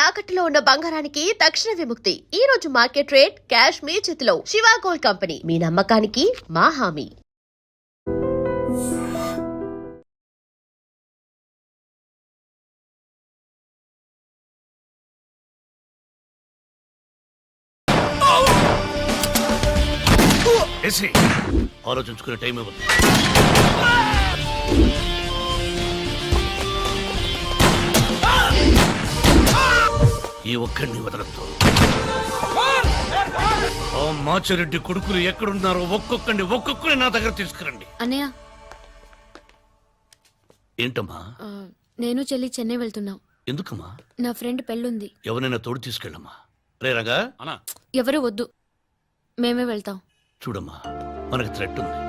తాకట్టులో ఉన్న బంగారానికి తక్షణ విముక్తి. ఈ రోజు మార్కెట్ రేట్ క్యాష్ మీ చేతిలో. శివ గోల్డ్ కంపెనీ, మీ నమ్మకానికి మా హామీ. ఆలోచించుకునే టైం ఇవ్వదు. ఈ ఒక్కడిని వదలద్దు. ఆ మాచిరెడ్డి కొడుకులు ఎక్కడున్నారో ఒక్కొక్కరిని నా దగ్గర తీసుకురండి. అన్నయ్య, ఏంటమ్మా? నేను చెల్లి చెన్నై వెళ్తున్నాం. ఎందుకమ్మా? నా ఫ్రెండ్ పెళ్ళుంది. ఎవరైనా తోడు తీసుకెళ్ళమ్మా. రే రంగా, ఎవరు వద్దు, మేమే వెళ్తాం. చూడమ్మా, మనకి థ్రెట్ ఉంది.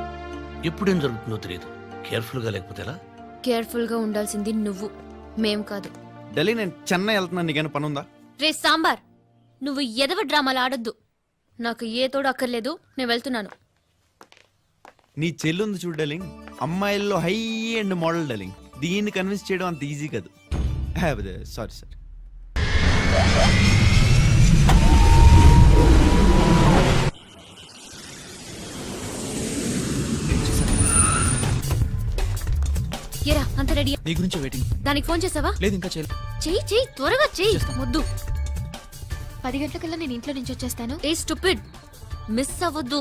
ఎప్పుడేం జరుగుతుందో తెలియదు. కేర్ఫుల్ గా లేకపోతే ఎలా? కేర్ఫుల్ గా ఉండాల్సింది నువ్వు, మేం కాదు. ఢిల్లీ, నేను చెన్నై వెళ్తున్నాను. నీకేనా పని ఉందా? రే సాంబార్, నువ్వు ఎదవ డ్రామాలు ఆడొద్దు. నాకు ఏ తోడు అక్కర్లేదు, నేను వెళ్తున్నాను. నీ చెల్లి ఉంది చూడు డార్లింగ్, అమ్మాయిల్లో హై అండ్ మోడల్ డార్లింగ్. దీన్ని కన్విన్స్ చేయడం అంత ఈజీ కాదు. Sorry sir. ఏరా, అంత రెడీ? నీ గురించి వెయిటింగ్. దానికి ఫోన్ చేసావా? లేదు, ఇంకా చేయలేదు. చెయ్యి త్వరగా చెయ్యి. వద్దు, 10 గంటలకల్లా నేను ఇంట్లో నుంచి వచ్చేస్తాను. ఏ స్టూపిడ్, మిస్ అవ్వద్దు.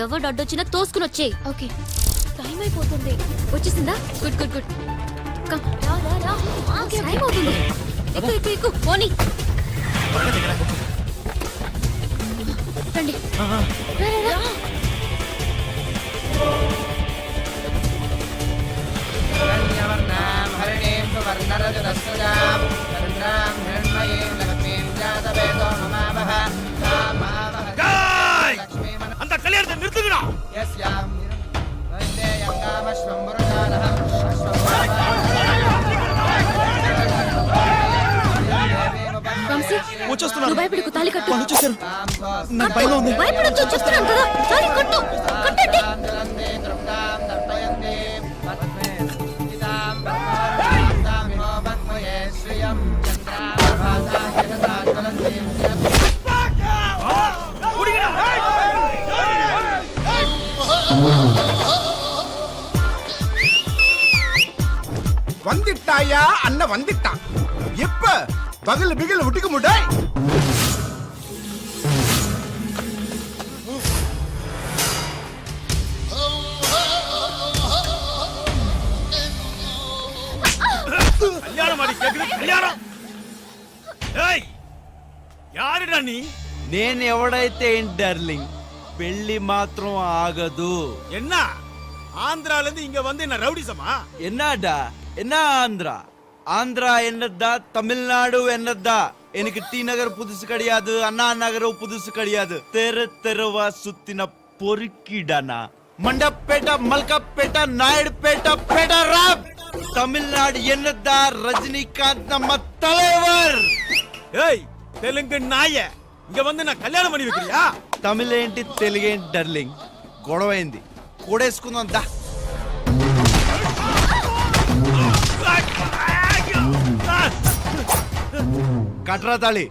ఎవడు అడ్డొచ్చినా తోసుకుని వచ్చేయి. ఓకే, టైం అయిపోతుంది. వచ్చేసిందా? Good good good. కమ్, రా రా రా. టైం అవుతుంది. ఎక్కు ఎక్కు ఎక్కు, పోనీ. రండి, రా రా రా. అంత కళ్యాణ నిర్తుగా వంశీ, వచ్చేస్తున్నాను. నువ్వు భయపడకు, తాళి కట్టు. వాళ్ళు వచ్చేసారు. నాకు భయం ఉంది. భయపడొద్దు, చెప్తున్నాను కదా. తాళి కట్టు, కట్టండి. வந்திட்டாயா அண்ணன் வந்துட்டான். எப்ப பகல் பிகல் விட்டுக்க முடாய். கல்யாணம் ஆடி கேக்குது. கல்யாணம் యారుడా నీ? నేను ఎవడైతే ఏంటి డార్లింగ్, పెళ్లి మాత్రం ఆగదు. என்ன ஆந்திரால இருந்து இங்க வந்து என்ன ரவுடிசமா? என்னடா என்ன ஆந்திரா? ஆந்திரா என்னதா, தமிழ்நாடு என்னதா? எனக்கு டி நகர் புதுசு கிடையாது, அண்ணா நகர் புதுசு கிடையாது. தெருவா சுத்தின பொறுக்கிடானா. மண்டப்பேட்ட, மல்கப்பேட்ட, நாயுடுபேட்ட, பெடராப். தமிழ்நாடு என்னதா? ரஜினிகாந்த் நம்ம தலைவர். ஏய் தெலுங்கு நாய, இங்க வந்து நான் கல்யாணம் பண்ணி வைக்கிறியா? తమిళేంటి తెలుగేంటి డార్లింగ్, గొడవైంది, కూడేసుకుందాం దా. కట్రా తాళి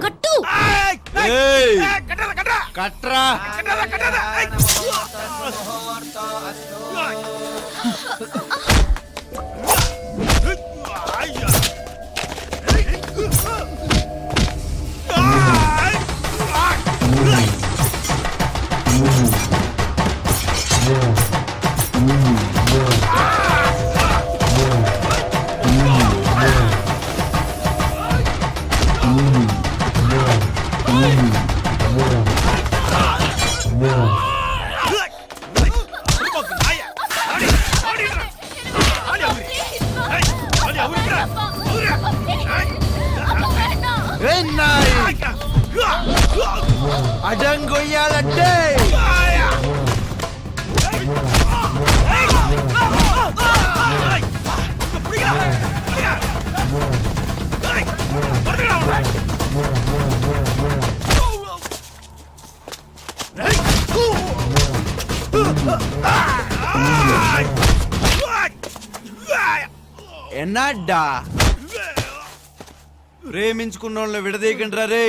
కట్టు. కట్రా. అడంగొయ్యాలంటే என்னடா ప్రేమించుకున్న వాళ్ళని విడదీయకండి రే.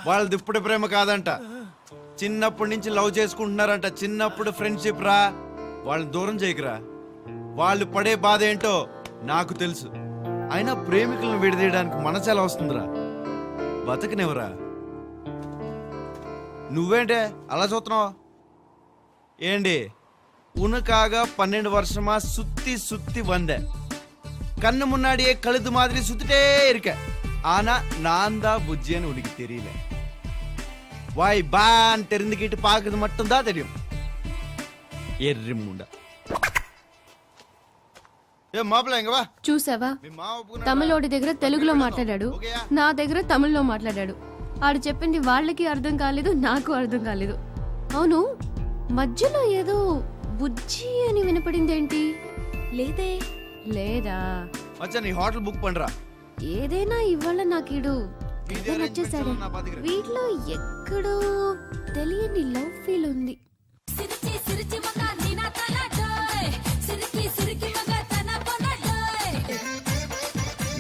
వాళ్ళది ఇప్పుడే ప్రేమ కాదంట, చిన్నప్పటి నుంచి లవ్ చేసుకుంటున్నారంట. చిన్నప్పుడు ఫ్రెండ్షిప్ రా, వాళ్ళని దూరం చేయకురా. వాళ్ళు పడే బాధ ఏంటో నాకు తెలుసు. అయినా ప్రేమికులను విడదీయడానికి మనసు ఎలా వస్తుందిరా? బతకనివరా. నువ్వేంటే అలా చూస్తున్నావు? ఏంటి ఉనకాగా 12 வருஷமா சுத்தி சுத்தி வந்தேன். கண்ணு முன்னாடியே கழுது மாதிரி சுத்திட்டே இருக்க. ஆனா நான் தான் புஜ்ஜின்னு உனக்கு தெரியல. வாய் பான் தெரிந்துக்கிட்டு பாக்குறது மட்டும் தான் தெரியும். ఎర్రి ముండ. ఏ మాపల ఇంక వా. చూసావా, మీ మావ ఒప్పుకున్నాడా? తమిళోడి దగ్గర తెలుగులో మాట్లాడాడు, ఓకేయా? నా దగ్గర తమిళ్లో మాట్లాడాడు. ఆడు చెప్పింది వాళ్ళకి అర్థం కాలేదు, నాకు అర్థం కాలేదు. అవును, మధ్యలో ఏదో బుజ్జి అని వినపడిందేంటి? లేదే. లేదా? మచ్చా నీ హోటల్ బుక్ పండ్రా. ఏదైనా ఇవాళ నాకీడు వీడియో తెగ నచ్చేసాడే. నా పాతికి వీటిలో ఎక్కడో తెలియని లవ్ ఫీల్ ఉంది.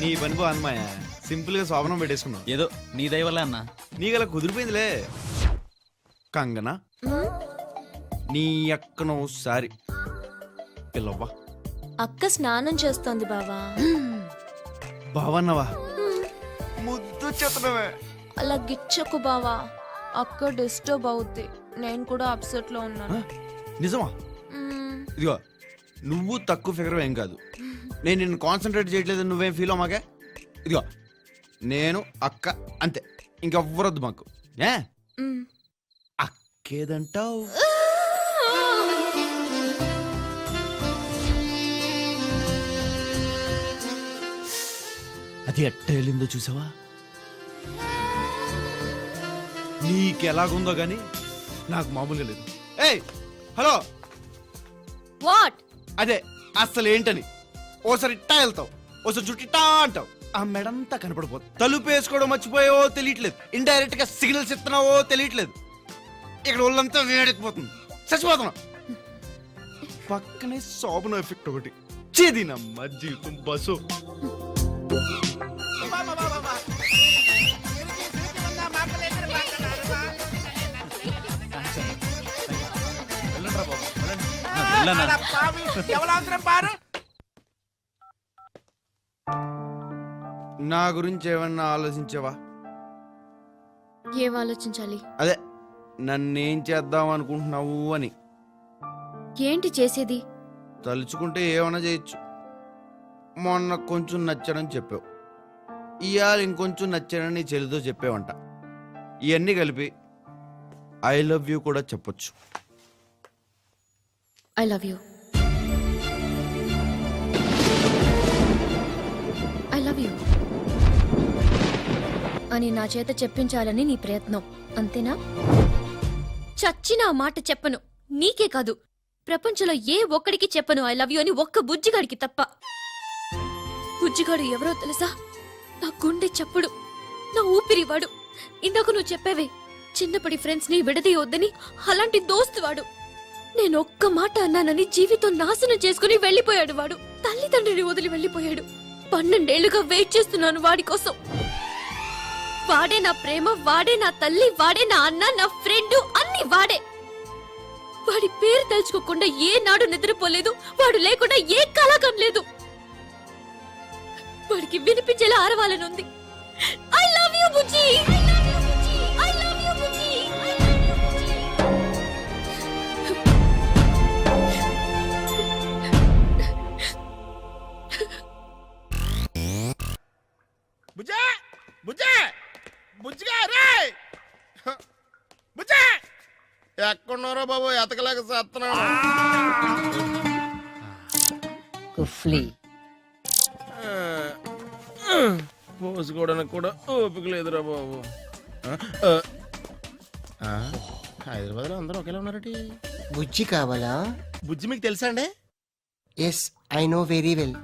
నీ పని బా అన్నమాయ. సింపుల్ గా శోభనం పెట్టేసుకున్నావు. ఏదో నీ దయ వల్ల అన్నా. నీకలా కుదిరిపోయిందిలే. కంగనా, నీ అక్కను ఒకసారి పిల్లవ్వా. అక్క స్నానం చేస్తోంది బావా. బావన్నవా? ముద్దు చెత్తనవే. అలా గిచ్చకు బావా, అక్క డిస్టర్బ్ అవుద్ది. నేను కూడా అప్సెట్ లో ఉన్నాను. నిజమా? ఇదిగో నువ్వు తక్కువ ఫిగర్ ఏం కాదు. నేను నిన్ను కాన్సన్ట్రేట్ చేయట్లేదు, నువ్వేం ఫీల్ అవ్వమాకే. ఇదిగో నేను అక్క అంతే, ఇంకెవ్వరొద్దు మాకు. ఏ అక్కేదంటావు? అది ఎట్ట వెళ్ళిందో చూసావా? నీకెలాగుందో గాని నాకు మామూలుగా లేదు. ఏయ్ హలో, వాట్? అదే అసలు ఏంటని. ఓసారి ఇట్టా వెళ్తావు, ఓసారి చుట్టిట్టా అంటావు, ఆ మెడంతా కనపడిపోతుంది. తలుపు వేసుకోవడం మర్చిపోయావో తెలియట్లేదు, ఇండైరెక్ట్ గా సిగ్నల్స్ ఇస్తున్నావో తెలియట్లేదు. ఇక్కడ ఒళ్ళంతా వేడెక్కిపోతుంది, చచ్చిపోతున్నావు. పక్కనే శోభన ఎఫెక్ట్ ఒకటి. చేది నమ్మ జీవితం బస్సు. నా గురించి ఏమన్నా ఆలోచించావా? ఏం ఆలోచించాలి? అదే నన్నేం చేద్దాం అనుకుంటున్నావు అని. ఏంటి చేసేది? తలుచుకుంటే ఏమైనా చేయొచ్చు. మొన్న కొంచెం నచ్చానని చెప్పావు, ఇవాళ ఇంకొంచెం నచ్చానని నీ చెల్లితో చెప్పావంట. ఇవన్నీ కలిపి ఐ లవ్ యూ కూడా చెప్పొచ్చు. I love you. I love you అని నా చేత చెప్పించాలని నీ ప్రయత్నం, అంతేనా? చచ్చిన ఆ మాట చెప్పను, నీకే కాదు ప్రపంచంలో ఏ ఒక్కడికి చెప్పను ఐ లవ్ యూ అని, ఒక్క బుజ్జిగాడికి తప్ప. బుజ్జిగాడు ఎవరో తెలుసా? నా గుండె చప్పుడు, నా ఊపిరివాడు. ఇందాక నువ్వు చెప్పావే చిన్నప్పటి ఫ్రెండ్స్ ని విడదీయొద్దని, అలాంటి దోస్తువాడు. నేను ఒక్క మాట అన్నానని జీవితం నాశనం చేసుకుని వెళ్లిపోయాడు వాడు. తల్లిదండ్రిని వదిలి వెళ్లిపోయాడు. 12 ఏళ్లుగా వెయిట్ చేస్తున్నాను వాడి కోసం. వాడే నా ప్రేమ, వాడే నా తల్లి, వాడే నా అన్న, నా ఫ్రెండ్, అన్ని వాడే. వాడి పేరు తలుచుకోకుండా ఏ నాడు నిద్రపోలేదు, వాడు లేకుండా ఏ కలకం లేదు. వాడికి వినిపించేలా ఆరవాలని ఉంది. ఐ లవ్ యూ బుజ్జి, ఐ లవ్ యూ బుజ్జి, ఐ లవ్ యూ బుజ్జి, ఐ లవ్ యూ బుజ్జి. బుజ్జా బుజ్జా బుజ్జిగా రే బుజ్జా, ఎక్కడున్నారో బాబు, ఎతకలేక చేస్తున్నాను. కుఫ్లీ పోసుకోవడానికి కూడా ఓపిక లేదురా బాబు. హైదరాబాద్ లో అందరూ ఒకేలా ఉన్నారటి. బుజ్జి కావాలా? బుజ్జి మీకు తెలుసా అండి? Yes, I know very well.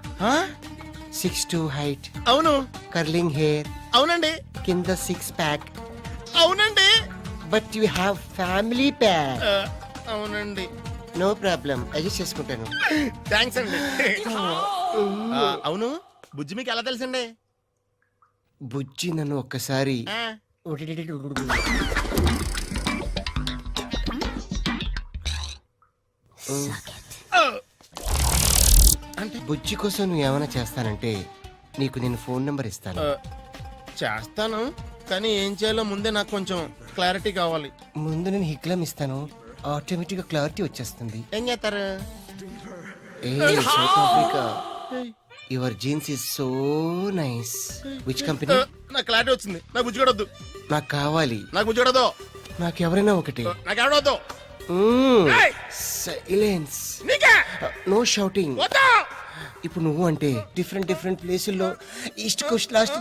6'2" height, అవును. కర్లింగ్ హెయిర్, అవునండి. కింద 6 ప్యాక్. అవునండి. But you have family pack. అవునండి. నో ప్రాబ్లం, అడ్జస్ట్ చేసుకుంటాను. థ్యాంక్స్ అండి. అవును, బుజ్జి మీకు ఎలా తెలుసండి? బుజ్జి నన్ను ఒక్కసారి అంటే బుజ్జి కోసం నువ్వు ఏమైనా చేస్తానంటే నీకు నేను ఫోన్ నెంబర్ ఇస్తాను. చేస్తాను కానీ ఏం చేయాలో ముందే నాకు కొంచెం క్లారిటీ కావాలి. ముందు నేను హిక్లం ఇస్తాను, ఆటోమేటిక్ గా క్లారిటీ వచ్చేస్తుంది. ఏం చేస్తారు? ఏ South Africa, your jeans is so nice. Which company? నాకు క్లారిటీ వచ్చింది. నాకు బుజ్జిగడొద్దు. నాకు కావాలి. నాకు బుజ్జిగడొద్దు. నాకు ఎవరైనా ఒకటి. నాకు ఎవడొద్దు. సైలెన్స్, నీకే నో షౌటింగ్. వద్దు. ఇప్పుడు నువ్వు అంటే డిఫరెంట్ డిఫరెంట్ ప్లేసుల్లో ఈస్ట్ కోస్ట్ లాస్ట్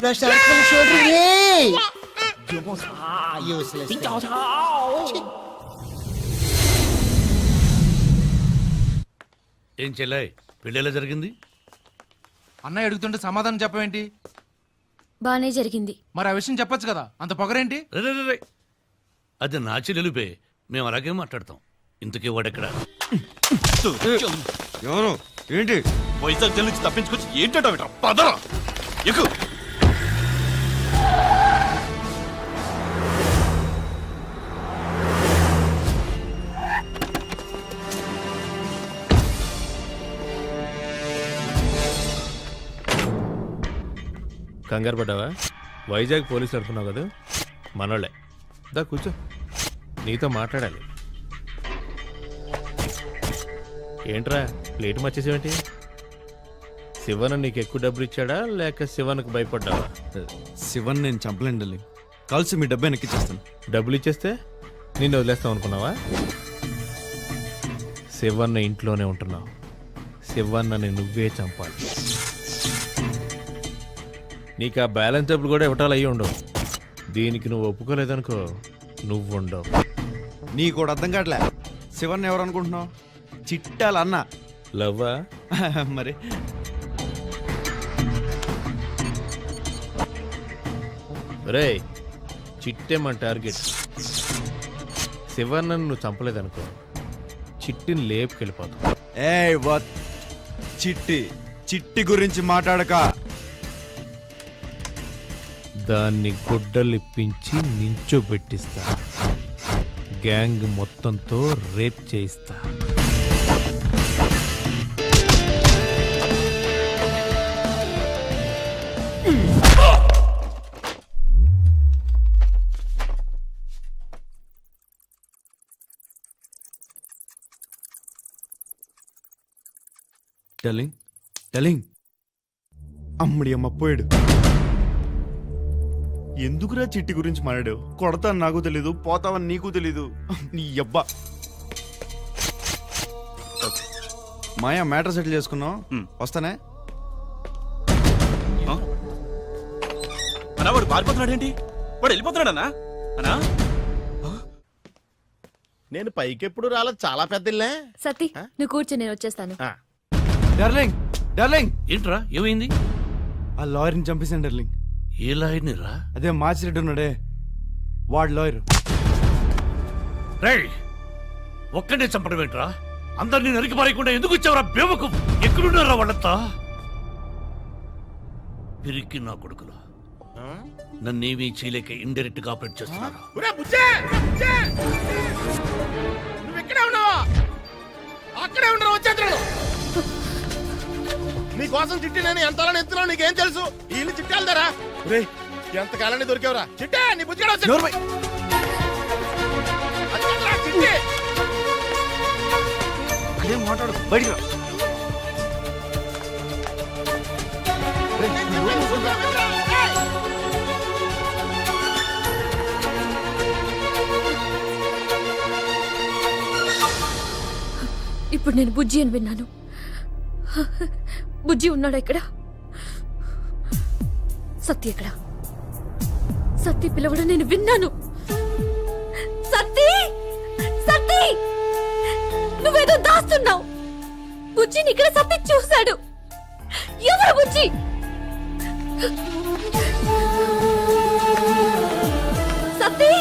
ఏం చెల్లాయి పెళ్ళి ఎలా జరిగింది? అన్నయ్య అడుగుతుంటే సమాధానం చెప్పవేంటి? బానే జరిగింది. మరి ఆ విషయం చెప్పొచ్చు కదా, అంత పొగరేంటి? రే, రే, రే, రే. అది నా చెల్లెలిపే, మేము అలాగే మాట్లాడతాం. ఇంతకీ వాడెక్కడ? ఎవరు ఏంటి? వైజాగ్ జైలు నుంచి తప్పించుకొచ్చి ఏంటో పదరా ఎక్కు. కంగారు పడ్డావా? వైజాగ్ పోలీసులు అనుకున్నావు కదా, మనోళ్ళే. దా కూర్చో, నీతో మాట్లాడాలి. ఏంట్రా ప్లేట్ మర్చేసేవేంటి? శివన్ నీకు ఎక్కువ డబ్బులు ఇచ్చాడా లేక శివన్కు భయపడ్డావా? శివన్ నేను చంపలేండి, కలిసి మీ డబ్బు ఎక్కిచ్చేస్తాను. డబ్బులు ఇచ్చేస్తే నిన్ను వదిలేస్తాం అనుకున్నావా? శివన్న ఇంట్లోనే ఉంటున్నావు, శివన్నని నువ్వే చంపాలి. నీకు ఆ బ్యాలెన్స్ డబ్బులు కూడా ఇవ్వటాలు అయ్యి ఉండవు. దీనికి నువ్వు ఒప్పుకోలేదనుకో, నువ్వు ఉండవు. నీ కూడా అర్థం కావట్లే. శివన్ ఎవరు అనుకుంటున్నావు? చిట్టాల అన్న. లవ్వా? మరి రే, చిట్టే మన టార్గెట్. శివన్నను నువ్వు చంపలేదనుకో, చిట్టిని లేపుకెళ్ళిపోతావు. చిట్టి చిట్టి గురించి మాట్లాడక. దాన్ని గుడ్డలిప్పించి నించోబెట్టిస్తా, గ్యాంగ్ మొత్తంతో రేప్ చేయిస్తా. టెలింగ్ టెలింగ్ అమ్మడి అమ్మ పోయాడు. ఎందుకురా చిట్టి గురించి మాట్లాడావు? కొడతాను నాకు తెలీదు, పోతావని నీకు తెలీదు. నీ అబ్బా మాయా మ్యాటర్ సెటిల్ చేసుకున్నాం, వస్తానే. అన్నా వాడు పారిపోతున్నాడేంటి? వాడు వెళ్ళిపోతున్నాడన్నా? అన్నా నేను పైకెప్పుడు రాలేదు, చాలా పెద్ద ఇల్లే. సతీ నువ్వు కూర్చో, నేను వచ్చేస్తాను. డార్లింగ్ డార్లింగ్, ఏంట్రా ఏమైంది? ఆ లాయర్ని చంపేశాను డార్లింగ్. ఏ లాయర్ని రా? అదే మార్చిరెడ్డి ఉన్నాడే, వాడు లాయర్. రేయ్, ఒక్కడే చంపడం ఏంట్రా? అందరినీ నరికి పారేయకుండా ఎందుకు వచ్చావురా బేవకు? ఎక్కడున్నారా వాళ్ళంతా? పిరికి నా కొడుకులు నన్నేమీ చేయలేక ఇండైరెక్ట్ గా ఆపరేట్ చేస్తున్నారు. నువ్వు ఇక్కడే ఉన్నావా? అక్కడే ఉండరు, వచ్చేస్తున్నాడు. నీ కోసం చిట్టి నేను ఎంతలా ఎత్తున్నావు నీకేం తెలుసు? ఈ ఇల్లు చిట్టి వెళ్తారా? ఎంతకాలాన్ని దొరికేవరా చిట్టే? నీ బుజ్జిగా చిట్టి అదే మాట్లాడు, బయటికి రా. ఇప్పుడు నేను బుజ్జి అని విన్నాను. బుజ్జి ఉన్నాడా ఇక్కడ? సత్తి ఎక్కడ? సత్తి పిలవడం నేను విన్నాను. సత్తి, సత్తి, నువ్వేదో దాస్తున్నావు. బుజ్జిని ఇక్కడ సత్తి చూశాడు. ఎవరు బుజ్జి? సత్తి,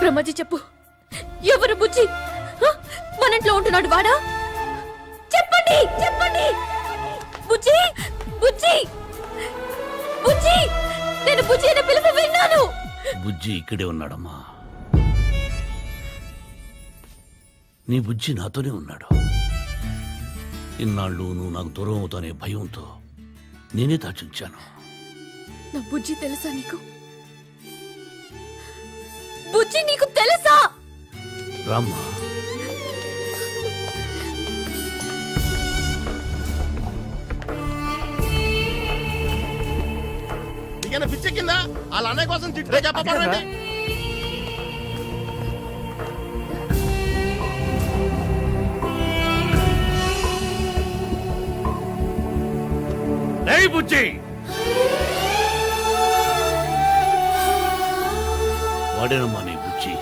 బ్రహ్మజీ చెప్పు, బుజ్జి మన ఇంట్లో ఉంటున్నాడు వాడా? చెప్పండి చెప్పండి. బుజ్జి బుజ్జి బుజ్జి, నేను బుజ్జి అనే పిలుపు విన్నాను. బుజ్జి ఇక్కడే ఉన్నాడమ్మా. నీ బుజ్జి నాతోనే ఉన్నాడు. ఇన్నాళ్ళు నువ్వు నాకు దూరం అవుతానే భయంతో నేనే దాచుంచాను. నా బుజ్జి తెలుసా నీకు? బుజ్జి నీకు తెలుసా? రామ్మా. నీకైనా పిచ్చెక్కిందా? వాళ్ళ అన్నయ్య కోసం చిట్టే చెప్పబడండి. ఏయ్ బుజ్జి, వాడేనమ్మా నీ బుజ్జి.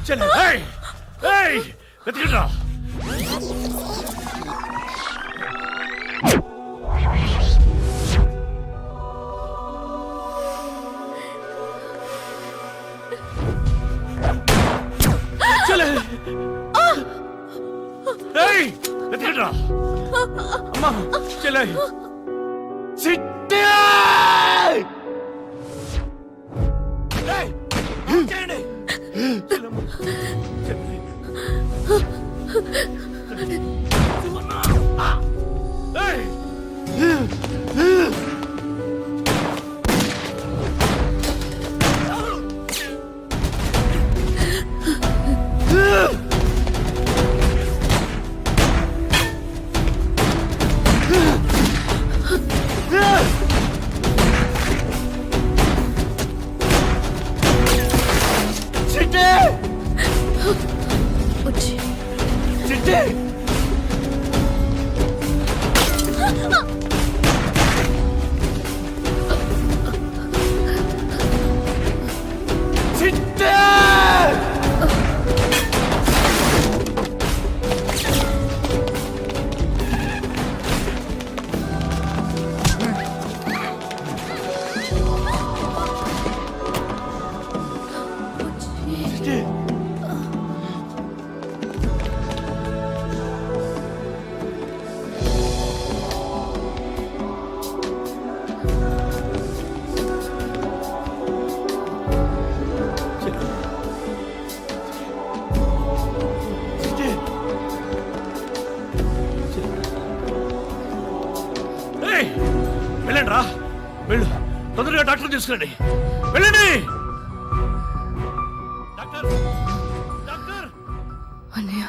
చెల్లె, ఏయ్, ఏయ్, వెతికిరా. చెల్లె, ఏయ్, వెతికిరా. అమ్మా, చెల్లె, చిట్టి. ఏయ్, చేయండి. వెళ్ళండి రా, వెళ్ళు. తొందరగా డాక్టర్ తీసుకురండి. వెళ్ళండి. Doctor, doctor. అన్నయ్య,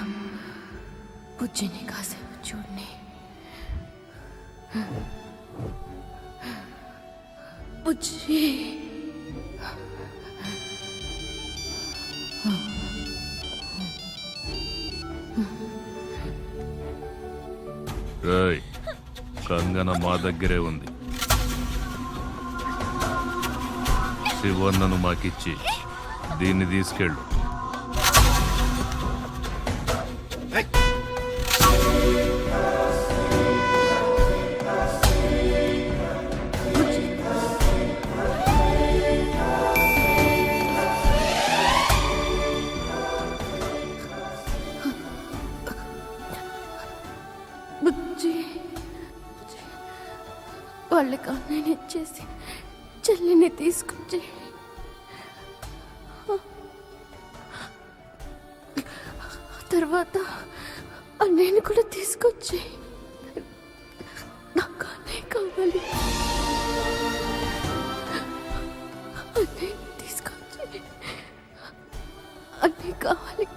బుజ్జిని కాసేపు చూడని. బుజ్జి, కంగన మా దగ్గరే ఉంది. శివన్నను మాకిచ్చి దీన్ని తీసుకెళ్ళు. వాళ్ళకి అన్నయ్యని ఇచ్చేసి చెల్లిని తీసుకొచ్చి తర్వాత అన్నయ్యని కూడా తీసుకొచ్చి నాకు అన్నయ్య కావాలి. అన్నయ్యని తీసుకొచ్చి అన్నయ్య కావాలి.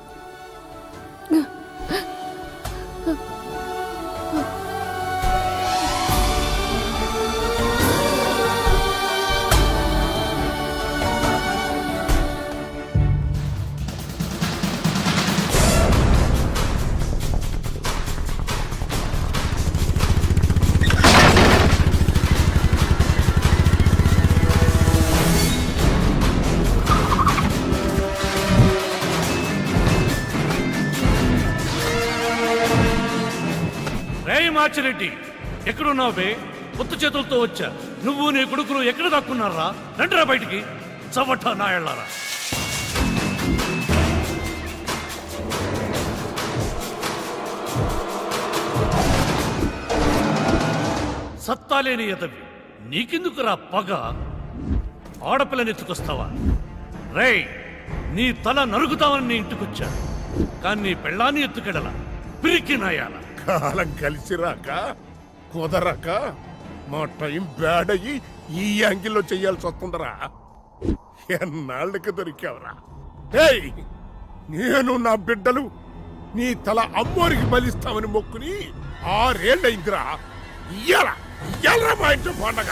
లచ్చిరెడ్డి ఎక్కడున్నావు బే? కొత్త చేతులతో వచ్చా. నువ్వు నీ కొడుకులు ఎక్కడ దాక్కున్నారా? రండిరా బయటికి, చవట నాయళ్ళారా. సత్తాలేని ఎదవి నీకెందుకురా పగ? ఆడపిల్లని ఎత్తుకొస్తావా? రేయ్, నీ తల నరుగుతావని నీ ఇంటికొచ్చా, కానీ నీ పెళ్ళాన్ని ఎత్తుకెడలా. పిరికి నాయాల. కాలం కలిసి రాక కుదరక మా టైం బ్యాడ్ అయ్యి ఈ యాంగిల్లో చెయ్యాల్సి వస్తుందరా. ఎన్నాళ్ళకి దొరికావురా? ఏయ్, నేను నా బిడ్డలు నీ తల అమ్మోరికి బలిస్తామని మొక్కుని 6 ఏళ్ళయిందిరా. ఇయ్యాలరా మా ఇంట్లో పండగ.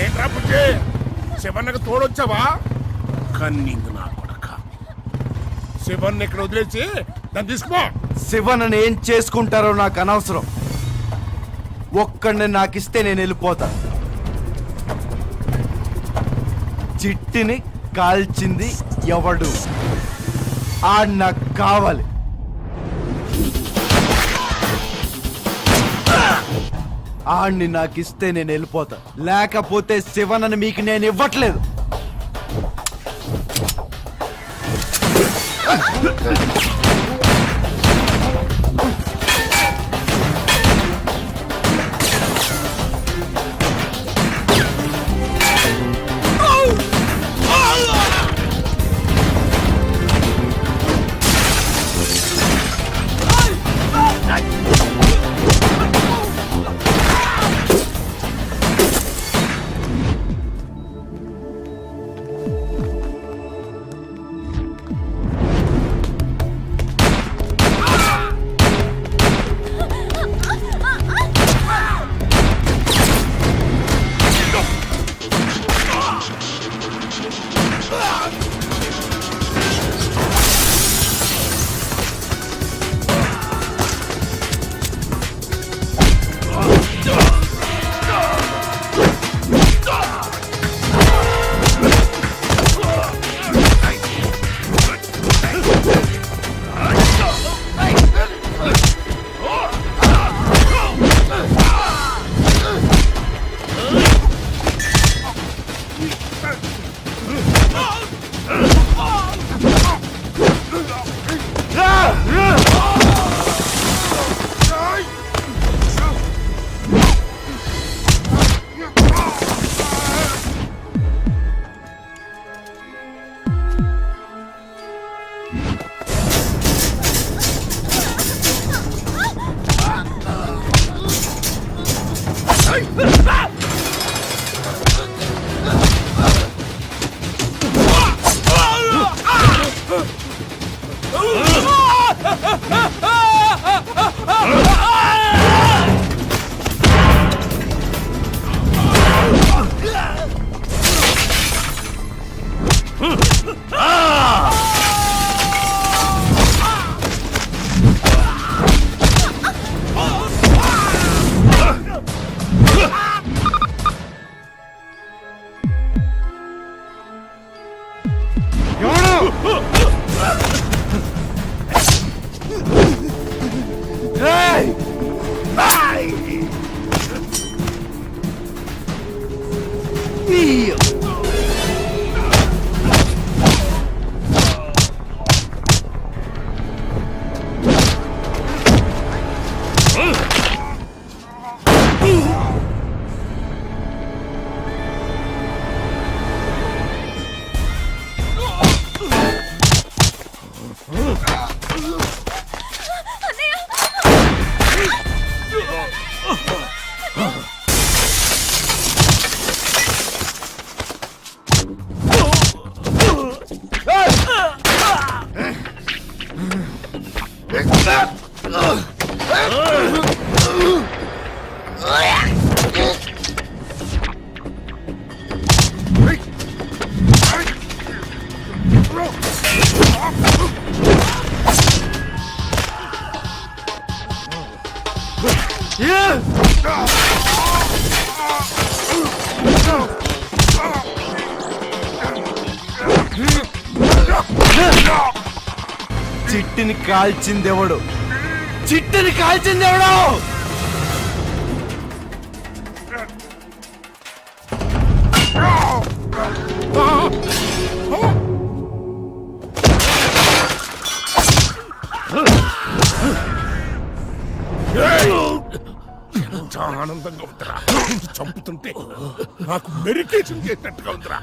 ఏంట్రా పుట్టే, శివన్నకు తోడొచ్చావా? కన్నింగ్ నా కొడక. శివన్ ఇక్కడ వదిలేసి దాన్ని తీసుకో. శివన్ ఏం చేసుకుంటారో నాకు అనవసరం. ఒక్కడిని నాకిస్తే నేను వెళ్ళిపోతా. చిట్టిని కాల్చింది ఎవడు? ఆడు నాకు కావాలి. ఆడిని నాకిస్తే నేను వెళ్ళిపోతా, లేకపోతే శివనని మీకు నేను ఇవ్వట్లేదు. చిట్టిని కాల్చిందెవడు? చిట్టని కాల్చింది ఎవడో ఎంత ఆనందంగా ఉందిరా నిన్ను చంపుతుంటే నాకు మెడిటేషన్ చేసినట్టుగా ఉందిరా.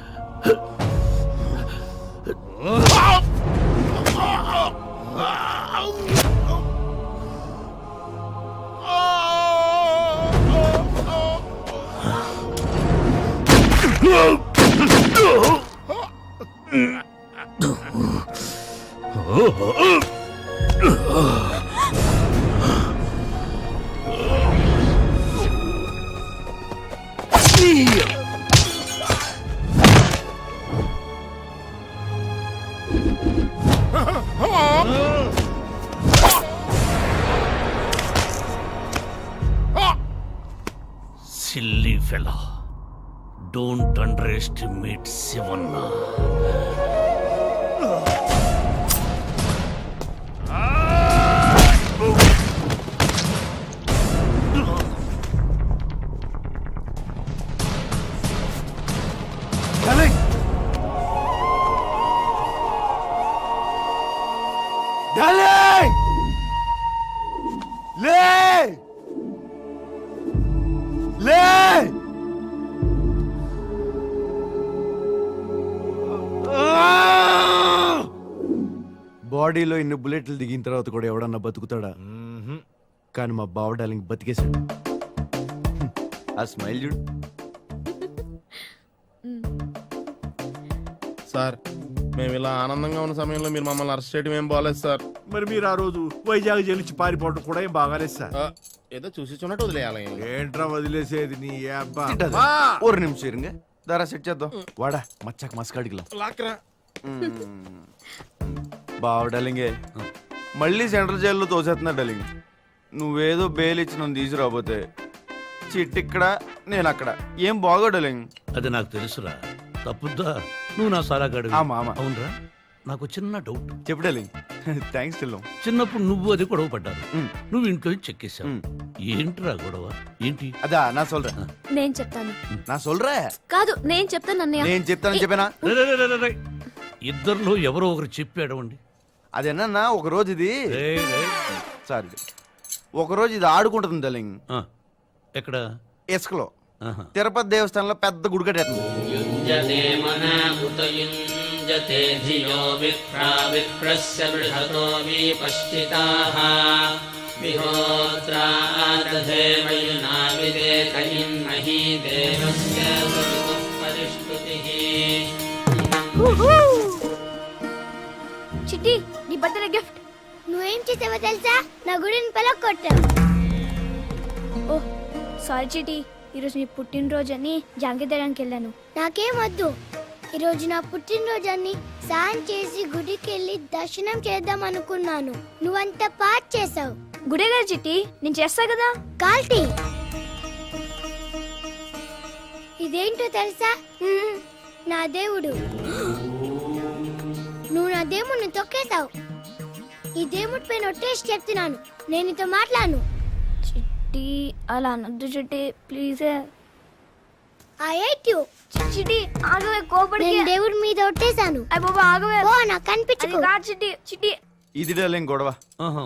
Silly fellow, don't underestimate Shivanna. Darling! లే లే బాడీలో ఇన్ని బుల్లెట్లు దిగిన తర్వాత కూడా ఎవడన్నా బతుకుతాడా? కానీ మా బావ డార్లింగ్ బతికేశాడు. ఆ స్మైల్ చూడు. సార్ మేము ఇలా ఆనందంగా ఉన్న సమయంలో మీరు మమ్మల్ని అరెస్ట్ చేయడం ఏం బాగాలేదు సార్. మరి మీరు ఆ రోజు వైజాగ్ జైలు నుంచి పారిపోవడం కూడా ఏం బాగాలేదు సార్. ఏదో చూసి చూడట్టు వదిలేయాలి. ఏంట్రా వదిలేసేది నీ అబ్బా. తిట్టదా? ఒక నిమిషం ఇరుంగ. దారా సెట్ చేద్దాం. వాడా మచ్చాక మస్కాడికి లాక్రా. బావ డార్లింగే మళ్ళీ సెంట్రల్ జైల్లో తోసేస్తున్నా డార్లింగ్. నువ్వేదో బెయిల్ ఇచ్చి నన్ను తీసుకురాబోతే చిట్టి ఇక్కడ నేను అక్కడ ఏం బాగో డార్లింగ్. అది నాకు తెలుసురా, తప్పుద్దా? నువ్వు నా సారాగాడు. ఆమా ఆమా అవునరా, నాకు చిన్న డౌట్. చెప్పు డార్లింగ్. థ్యాంక్స్ చెల్లం. చిన్నప్పుడు నువ్వు అది గొడవ పడ్డారు, నువ్వు ఇంట్లో చెక్కేశావు. ఏంట్రా గొడవ? ఏంటి? అదా నా సొల్రా. నేను చెప్తాను. నా సొల్రా. కాదు నేను చెప్తాను అన్నయ్య. నేను చెప్తానని చెప్పానా? రే, రే, రే, రే, రే. ఇద్దరిలో ఎవరో ఒకరు చెప్పాడవండి. అదేనా ఒక రోజు ఇది రే, రే. సారీ ఒక రోజు ఇది ఆడుకుంటుంది డార్లింగ్. ఆ, ఎక్కడ? ఇసుకలో ఆహా. తిరుపతి దేవస్థానంలో పెద్ద గుడి కట్టేస్తుంది. చిట్టి నీ బర్త్డే గిఫ్ట్. నువ్వేం చేసావో తెలుసా? నా గుడిని పలకొట్టావు. ఓ సారీ చిట్టి, ఈరోజు నీ పుట్టినరోజు అని జాంగి తేడానికి వెళ్ళాను. నాకేం వద్దు. ఈరోజు నా పుట్టినరోజని సాయం చేసి గుడికి వెళ్ళి దర్శనం చేద్దాం అనుకున్నాను. నువ్వంతా పాట్ చేసావు. గుడే గారు చిట్టి, నేను చేస్తా కదా. కాల్టీ ఇదేంటో తెలుసా? నా దేవుడు. నువ్వు నా దేవుడిని తొక్కేశావు. ఈ దేవుడి పైన ఒట్టేసి చెప్తున్నాను, నేను నీతో మాట్లాడను. చిట్టి అలా అనొద్దు చిట్టి, ప్లీజ్. I hate you. చిట్టి ఆగవే, కోపడికి. నేను దేవుడి మీద ఒట్టేశాను. అయ్య బాబా ఆగవే. ఓ నాకు కనిపించకు. అది కాదు చిట్టి. చిట్టి ఇది డార్లింగ్ గొడవ. ఆహా.